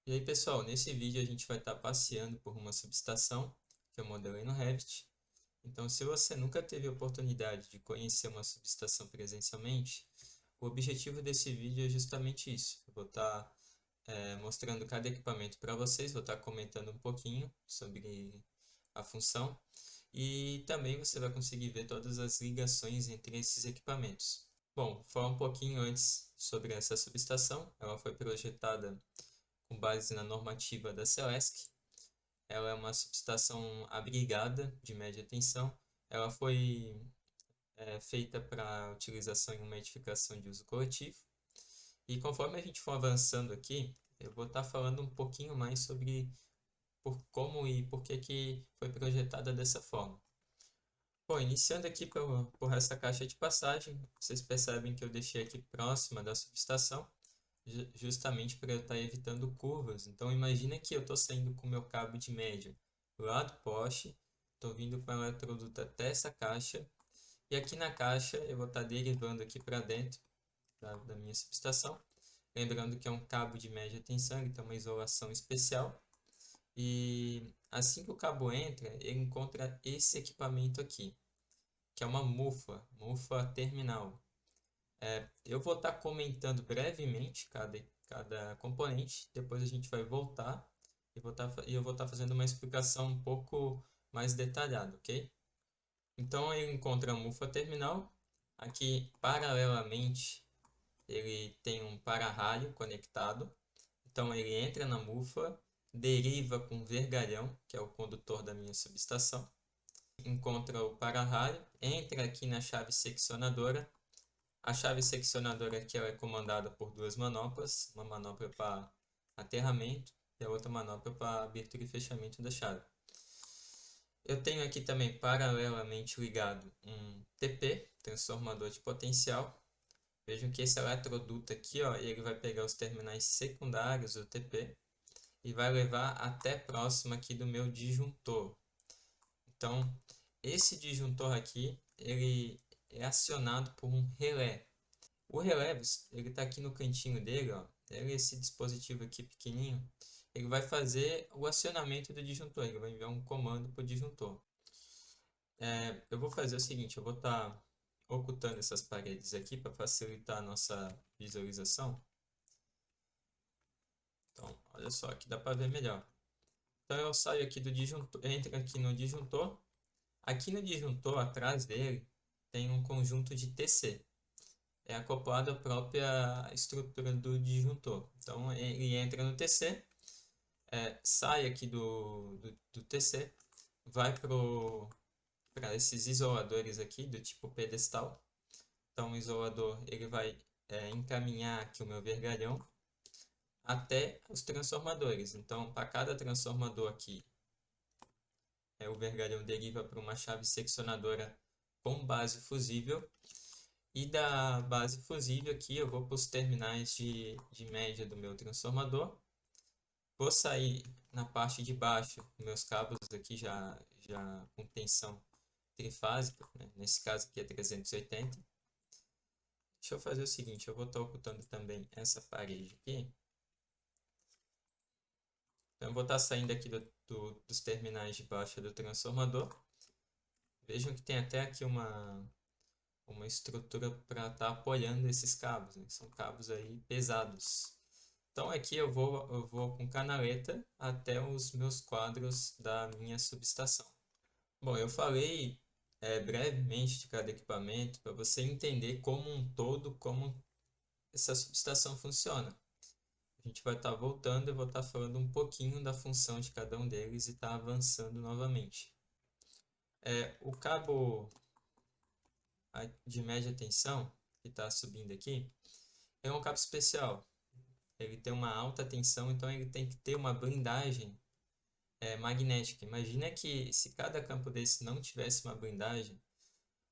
E aí, pessoal, nesse vídeo a gente vai estar passeando por uma subestação que eu modelei no Revit. Então, se você nunca teve a oportunidade de conhecer uma subestação presencialmente, o objetivo desse vídeo é justamente isso. Eu vou estar mostrando cada equipamento para vocês, vou estar comentando um pouquinho sobre a função e também você vai conseguir ver todas as ligações entre esses equipamentos. Bom, falar um pouquinho antes sobre essa subestação. Ela foi projetada com base na normativa da Celesc. Ela é uma subestação abrigada de média tensão. Ela foi feita para utilização em uma edificação de uso coletivo. E conforme a gente for avançando aqui, eu vou estar falando um pouquinho mais sobre como e por que foi projetada dessa forma. Bom, iniciando aqui por essa caixa de passagem, vocês percebem que eu deixei aqui próxima da subestação, justamente para eu estar evitando curvas. Então, imagina que eu estou saindo com o meu cabo de média lá do poste, estou vindo com o eletroduto até essa caixa, e aqui na caixa eu vou estar derivando aqui para dentro da minha subestação. Lembrando que é um cabo de média tensão, ele tem uma isolação especial. E assim que o cabo entra, ele encontra esse equipamento aqui, que é uma mufa terminal. Eu vou estar comentando brevemente cada componente, depois a gente vai voltar e eu vou estar fazendo uma explicação um pouco mais detalhada, ok? Então ele encontra a mufa terminal, aqui paralelamente ele tem um para-raio conectado, então ele entra na mufa, deriva com vergalhão, que é o condutor da minha subestação, encontra o para-raio, entra aqui na chave seccionadora. A chave seccionadora aqui ela é comandada por duas manoplas, uma manopla para aterramento e a outra manopla para abertura e fechamento da chave. Eu tenho aqui também paralelamente ligado um TP, transformador de potencial. Vejam que esse eletroduto aqui, ó, ele vai pegar os terminais secundários do TP e vai levar até próximo aqui do meu disjuntor. Então, esse disjuntor aqui, ele é acionado por um relé. O relé, ele está aqui no cantinho dele, ó. Ele, esse dispositivo aqui pequenininho, ele vai fazer o acionamento do disjuntor. Ele vai enviar um comando para o disjuntor. Eu vou fazer o seguinte, eu vou estar ocultando essas paredes aqui para facilitar a nossa visualização. Então, olha só, aqui dá para ver melhor. Então eu saio aqui do disjuntor, entro aqui no disjuntor. Aqui no disjuntor, atrás dele, tem um conjunto de TC. É acoplado à própria estrutura do disjuntor. Então ele entra no TC, sai aqui do TC, vai para esses isoladores aqui do tipo pedestal. Então o isolador ele vai encaminhar aqui o meu vergalhão até os transformadores. Então para cada transformador aqui, o vergalhão deriva para uma chave seccionadora com base fusível. E da base fusível aqui eu vou para os terminais de média do meu transformador. Vou sair na parte de baixo, meus cabos aqui já com tensão trifásica, né? Nesse caso aqui é 380. Deixa eu fazer o seguinte, eu vou estar ocultando também essa parede aqui. Então eu vou estar saindo aqui dos terminais de baixo do transformador. Vejam que tem até aqui uma estrutura para estar apoiando esses cabos, né? São cabos aí pesados. Então aqui eu vou com canaleta até os meus quadros da minha subestação. Bom, eu falei brevemente de cada equipamento para você entender como um todo como essa subestação funciona. A gente vai estar voltando, eu vou estar falando um pouquinho da função de cada um deles e estar avançando novamente. O cabo de média tensão que está subindo aqui é um cabo especial. Ele tem uma alta tensão, então ele tem que ter uma blindagem magnética. Imagina que se cada campo desse não tivesse uma blindagem,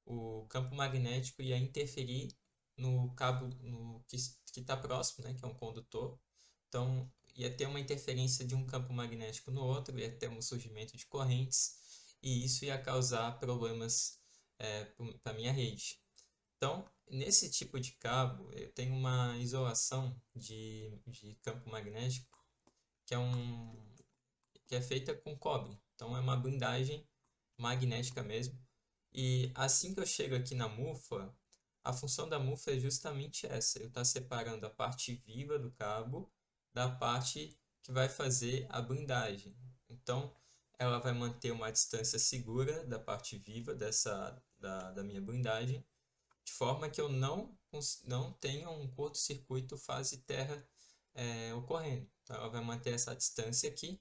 o campo magnético ia interferir no cabo que está próximo, né, que é um condutor. Então, ia ter uma interferência de um campo magnético no outro, ia ter um surgimento de correntes, e isso ia causar problemas para a minha rede. Então, nesse tipo de cabo, eu tenho uma isolação de campo magnético que é feita com cobre. Então é uma blindagem magnética mesmo. E assim que eu chego aqui na mufa, a função da mufa é justamente essa. Eu estou separando a parte viva do cabo da parte que vai fazer a blindagem. Então, ela vai manter uma distância segura da parte viva da minha blindagem, de forma que eu não tenha um curto-circuito fase terra ocorrendo. Então, ela vai manter essa distância aqui,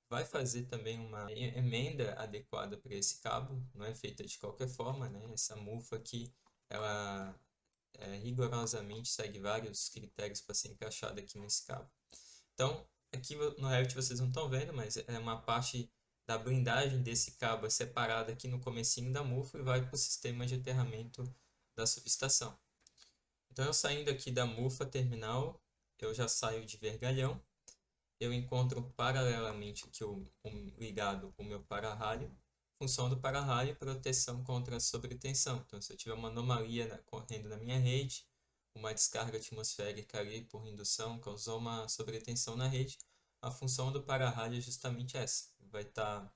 vai fazer também uma emenda adequada para esse cabo, não é feita de qualquer forma, né? Essa mufa aqui, ela rigorosamente segue vários critérios para ser encaixada aqui nesse cabo. Então, aqui no Revit vocês não estão vendo, mas é uma parte da blindagem desse cabo é separada aqui no comecinho da mufa e vai para o sistema de aterramento da subestação. Então, eu saindo aqui da mufa terminal, eu já saio de vergalhão. Eu encontro paralelamente aqui ligado o meu para-raio. Função do para-raio é proteção contra sobretensão. Então, se eu tiver uma anomalia correndo na minha rede, uma descarga atmosférica ali por indução causou uma sobretensão na rede, a função do para-raio é justamente essa. Vai estar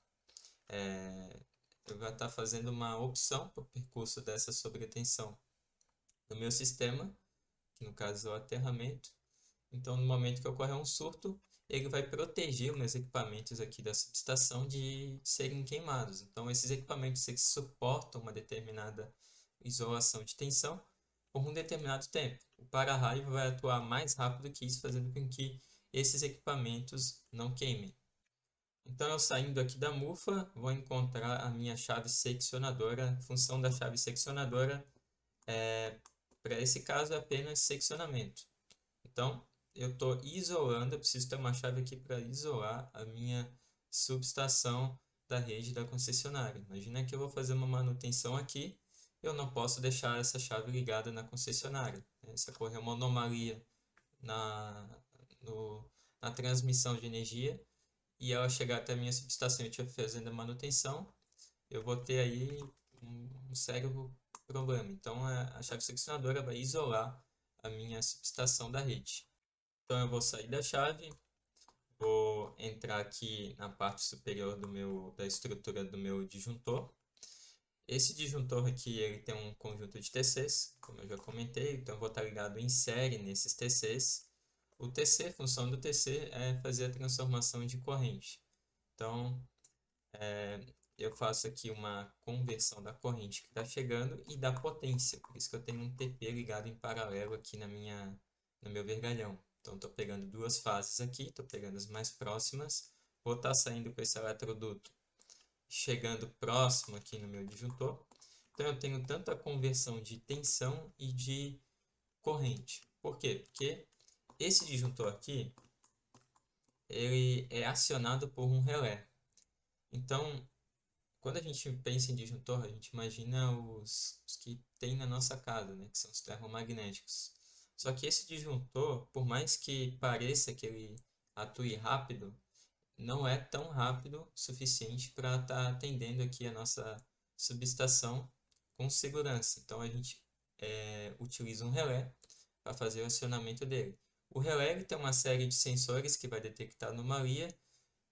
fazendo uma opção para o percurso dessa sobretensão no meu sistema, que no caso é o aterramento. Então, no momento que ocorrer um surto, ele vai proteger os meus equipamentos aqui da subestação de serem queimados. Então, esses equipamentos que suportam uma determinada isolação de tensão por um determinado tempo. O para-raio vai atuar mais rápido que isso, fazendo com que esses equipamentos não queimem. Então, eu saindo aqui da mufa, vou encontrar a minha chave seccionadora. A função da chave seccionadora, para esse caso, é apenas seccionamento. Então, eu estou isolando, eu preciso ter uma chave aqui para isolar a minha subestação da rede da concessionária. Imagina que eu vou fazer uma manutenção aqui, eu não posso deixar essa chave ligada na concessionária, né? Se ocorrer uma anomalia na, na transmissão de energia e ela chegar até a minha subestação e eu estiver fazendo a manutenção, eu vou ter aí um sério problema. Então, a chave seccionadora vai isolar a minha subestação da rede. Então, eu vou sair da chave, vou entrar aqui na parte superior da estrutura do meu disjuntor. Esse disjuntor aqui ele tem um conjunto de TCs, como eu já comentei, então eu vou estar ligado em série nesses TCs. O TC, a função do TC é fazer a transformação de corrente. Então, eu faço aqui uma conversão da corrente que está chegando e da potência, por isso que eu tenho um TP ligado em paralelo aqui no meu vergalhão. Então, estou pegando duas fases aqui, estou pegando as mais próximas, vou estar saindo com esse eletroduto chegando próximo aqui no meu disjuntor. Então, eu tenho tanto a conversão de tensão e de corrente. Por quê? Porque esse disjuntor aqui, ele é acionado por um relé. Então, quando a gente pensa em disjuntor, a gente imagina os que tem na nossa casa, né? Que são os termomagnéticos. Só que esse disjuntor, por mais que pareça que ele atue rápido, não é tão rápido o suficiente para estar atendendo aqui a nossa subestação com segurança. Então, a gente utiliza um relé para fazer o acionamento dele. O relé ele tem uma série de sensores que vai detectar anomalia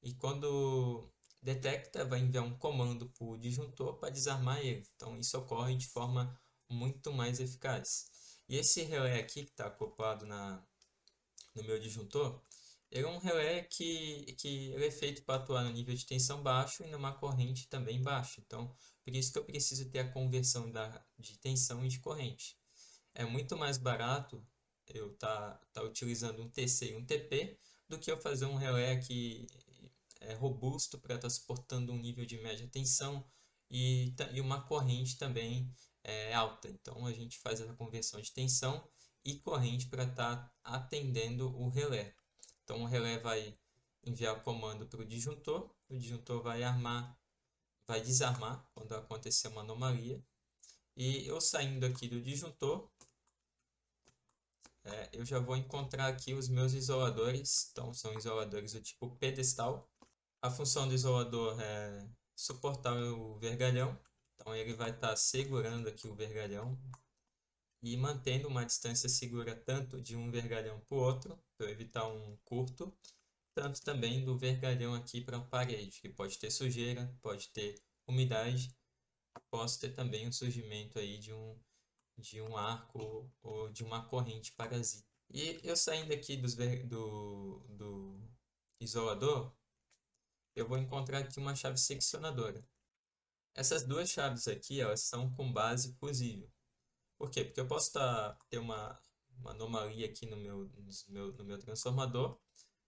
e quando detecta, vai enviar um comando para o disjuntor para desarmar ele. Então, isso ocorre de forma muito mais eficaz. E esse relé aqui que está acoplado no meu disjuntor, ele é um relé que ele é feito para atuar no nível de tensão baixo e numa corrente também baixa. Então, por isso que eu preciso ter a conversão de tensão e de corrente. É muito mais barato eu tá utilizando um TC e um TP do que eu fazer um relé que é robusto para estar suportando um nível de média tensão e uma corrente também alta. Então, a gente faz a conversão de tensão e corrente para estar atendendo o relé. Então, o relé vai enviar o comando para o disjuntor vai desarmar quando acontecer uma anomalia. E eu saindo aqui do disjuntor, eu já vou encontrar aqui os meus isoladores. Então, são isoladores do tipo pedestal. A função do isolador é suportar o vergalhão. Então, ele vai estar segurando aqui o vergalhão e mantendo uma distância segura tanto de um vergalhão para o outro, para evitar um curto, tanto também do vergalhão aqui para a parede, que pode ter sujeira, pode ter umidade, posso ter também o surgimento aí de um arco ou de uma corrente parasita. E eu saindo aqui do isolador, eu vou encontrar aqui uma chave seccionadora. Essas duas chaves aqui, elas são com base fusível. Por quê? Porque eu posso ter uma anomalia aqui no meu transformador.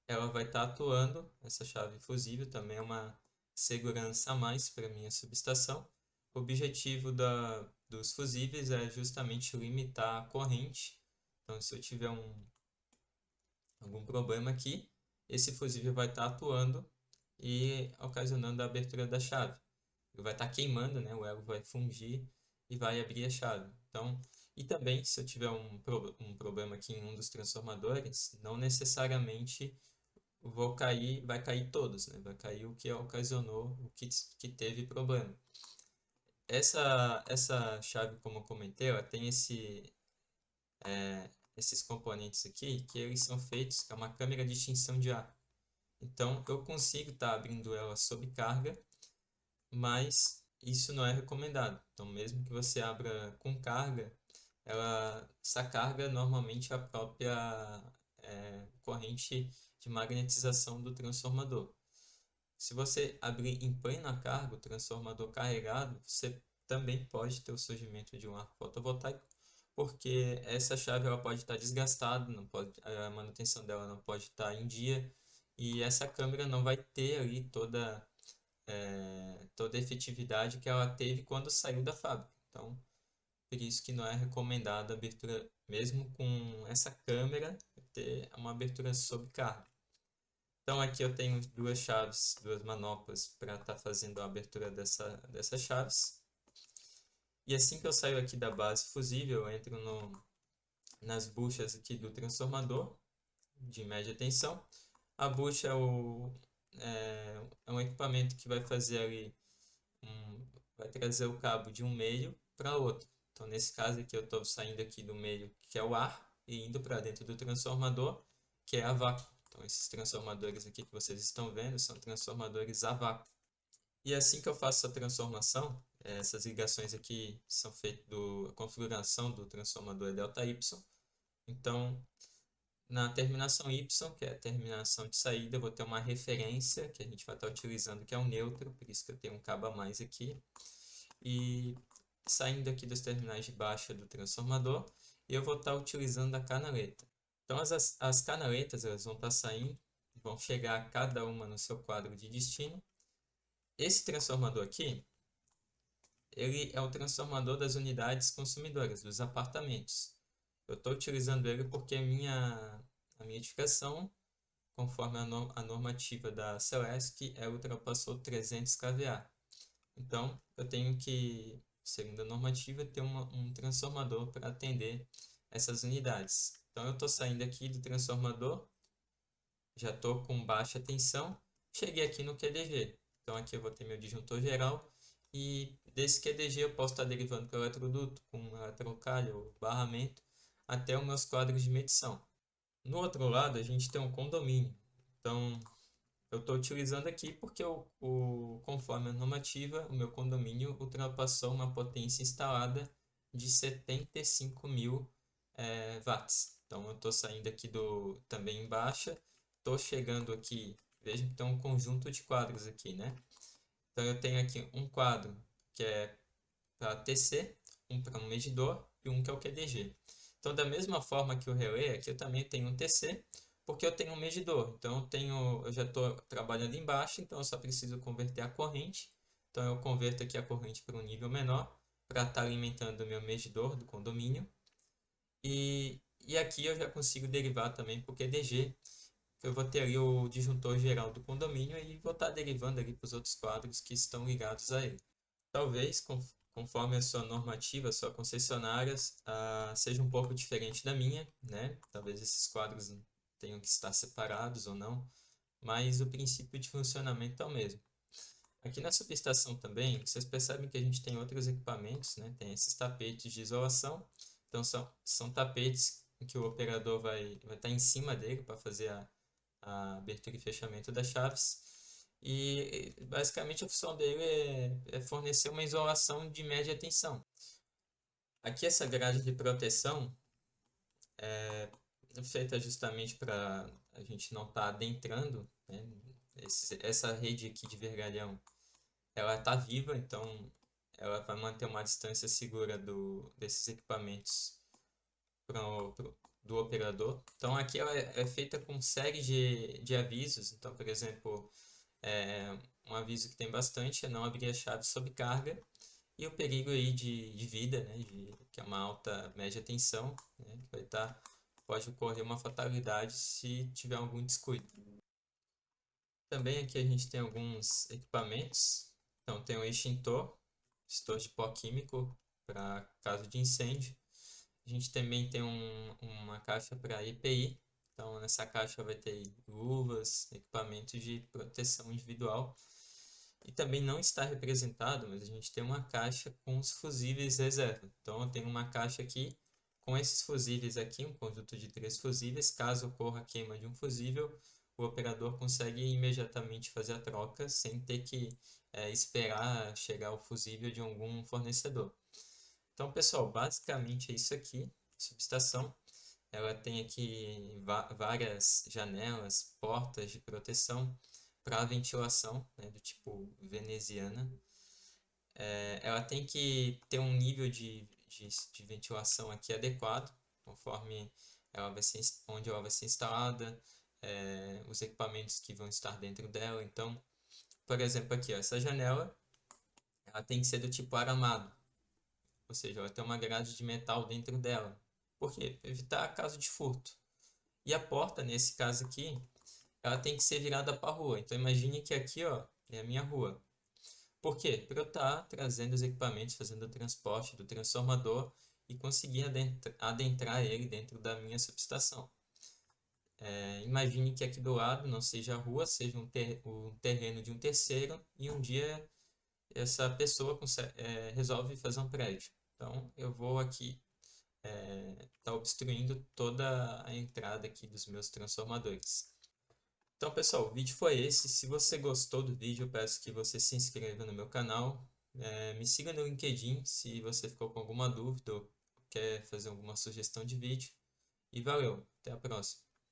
Ela vai estar atuando, essa chave fusível também é uma segurança a mais para minha subestação. O objetivo dos fusíveis é justamente limitar a corrente. Então, se eu tiver algum problema aqui, esse fusível vai estar atuando e ocasionando a abertura da chave. Ele vai estar queimando, né? O elo vai fungir e vai abrir a chave. Então, e também, se eu tiver um problema aqui em um dos transformadores, não necessariamente vai cair todos, né? Vai cair o que ocasionou, que teve problema. Essa chave, como eu comentei, ela tem esses componentes aqui, que eles são feitos com uma câmera de extinção de ar. Então, eu consigo estar abrindo ela sob carga, mas isso não é recomendado. Então, mesmo que você abra com carga, essa carga normalmente é a própria corrente de magnetização do transformador. Se você abrir em plena carga o transformador carregado, você também pode ter o surgimento de um arco fotovoltaico, porque essa chave ela pode estar desgastada, não pode, a manutenção dela não pode estar em dia, e essa câmera não vai ter ali toda a efetividade que ela teve quando saiu da fábrica. Então, por isso que não é recomendada a abertura, mesmo com essa câmera, ter uma abertura sob carga. Então aqui eu tenho duas chaves, duas manoplas para estar fazendo a abertura dessas chaves. E assim que eu saio aqui da base fusível, eu entro nas buchas aqui do transformador de média tensão. A bucha é um equipamento que vai fazer ali, vai trazer o cabo de um meio para outro. Então nesse caso aqui eu estou saindo aqui do meio, que é o ar, e indo para dentro do transformador, que é a vácuo. Então, esses transformadores aqui que vocês estão vendo são transformadores a vácuo. E assim que eu faço essa transformação, essas ligações aqui são feitas a configuração do transformador é ΔY. Então, na terminação Y, que é a terminação de saída, eu vou ter uma referência que a gente vai estar utilizando, que é o neutro, por isso que eu tenho um cabo a mais aqui. E saindo aqui dos terminais de baixa do transformador, eu vou estar utilizando a canaleta. Então, as canaletas elas vão estar saindo, vão chegar cada uma no seu quadro de destino. Esse transformador aqui, ele é o transformador das unidades consumidoras, dos apartamentos. Eu estou utilizando ele porque a minha edificação, conforme a normativa da Celesc, ultrapassou 300 kVA. Então, eu tenho que, segundo a normativa, ter um transformador para atender essas unidades. Então, eu estou saindo aqui do transformador, já estou com baixa tensão, cheguei aqui no QDG. Então, aqui eu vou ter meu disjuntor geral e desse QDG eu posso estar derivando para o eletroduto com eletrocalho ou barramento até os meus quadros de medição. No outro lado, a gente tem um condomínio. Então, eu estou utilizando aqui porque conforme a normativa, o meu condomínio ultrapassou uma potência instalada de 75.000 watts. Então, eu estou saindo aqui também em baixa, estou chegando aqui, veja que tem um conjunto de quadros aqui, né? Então, eu tenho aqui um quadro que é para TC, um para um medidor e um que é o QDG. Então, da mesma forma que o relé, aqui eu também tenho um TC, porque eu tenho um medidor. Então, eu já estou trabalhando embaixo, então eu só preciso converter a corrente. Então, eu converto aqui a corrente para um nível menor, para estar alimentando o meu medidor do condomínio. E aqui eu já consigo derivar também para o QDG, que eu vou ter ali o disjuntor geral do condomínio e vou estar derivando ali para os outros quadros que estão ligados a ele. Talvez, conforme a sua normativa, a sua concessionária, seja um pouco diferente da minha, né? Talvez esses quadros tenham que estar separados ou não, mas o princípio de funcionamento é o mesmo. Aqui na subestação também, vocês percebem que a gente tem outros equipamentos, né? Tem esses tapetes de isolação, então são tapetes em que o operador vai estar em cima dele para fazer a abertura e fechamento das chaves. E basicamente a função dele é fornecer uma isolação de média tensão. Aqui essa grade de proteção é feita justamente para a gente não estar adentrando, né? Essa rede aqui de vergalhão, ela está viva, então ela vai manter uma distância segura desses equipamentos do operador. Então aqui ela é feita com série de avisos. Então, por exemplo, um aviso que tem bastante é não abrir a chave sob carga, e o perigo aí de vida, né, que é uma alta média tensão, né, que pode ocorrer uma fatalidade se tiver algum descuido. Também aqui a gente tem alguns equipamentos. Então tem o extintor de pó químico para caso de incêndio. A gente também tem uma caixa para EPI. Então nessa caixa vai ter luvas, equipamentos de proteção individual. E também não está representado, mas a gente tem uma caixa com os fusíveis reserva. Então eu tenho uma caixa aqui com esses fusíveis aqui, um conjunto de 3 fusíveis. Caso ocorra a queima de um fusível, o operador consegue imediatamente fazer a troca sem ter que esperar chegar o fusível de algum fornecedor. Então, pessoal, basicamente é isso aqui. Subestação, ela tem aqui várias janelas, portas de proteção para ventilação, né, do tipo veneziana. Ela tem que ter um nível de ventilação aqui adequado, conforme onde ela vai ser instalada, os equipamentos que vão estar dentro dela. Então, por exemplo, aqui, ó, essa janela, ela tem que ser do tipo aramado, ou seja, ela tem uma grade de metal dentro dela. Por quê? Para evitar caso de furto. E a porta, nesse caso aqui, ela tem que ser virada para a rua. Então, imagine que aqui, ó, é a minha rua. Por quê? Para eu estar trazendo os equipamentos, fazendo o transporte do transformador e conseguir adentrar ele dentro da minha subestação. Imagine que aqui do lado não seja a rua, seja um terreno de um terceiro, e um dia essa pessoa resolve fazer um prédio. Então eu vou aqui estar obstruindo toda a entrada aqui dos meus transformadores. Então, pessoal, o vídeo foi esse. Se você gostou do vídeo, eu peço que você se inscreva no meu canal. Me siga no LinkedIn se você ficou com alguma dúvida ou quer fazer alguma sugestão de vídeo. E valeu, até a próxima.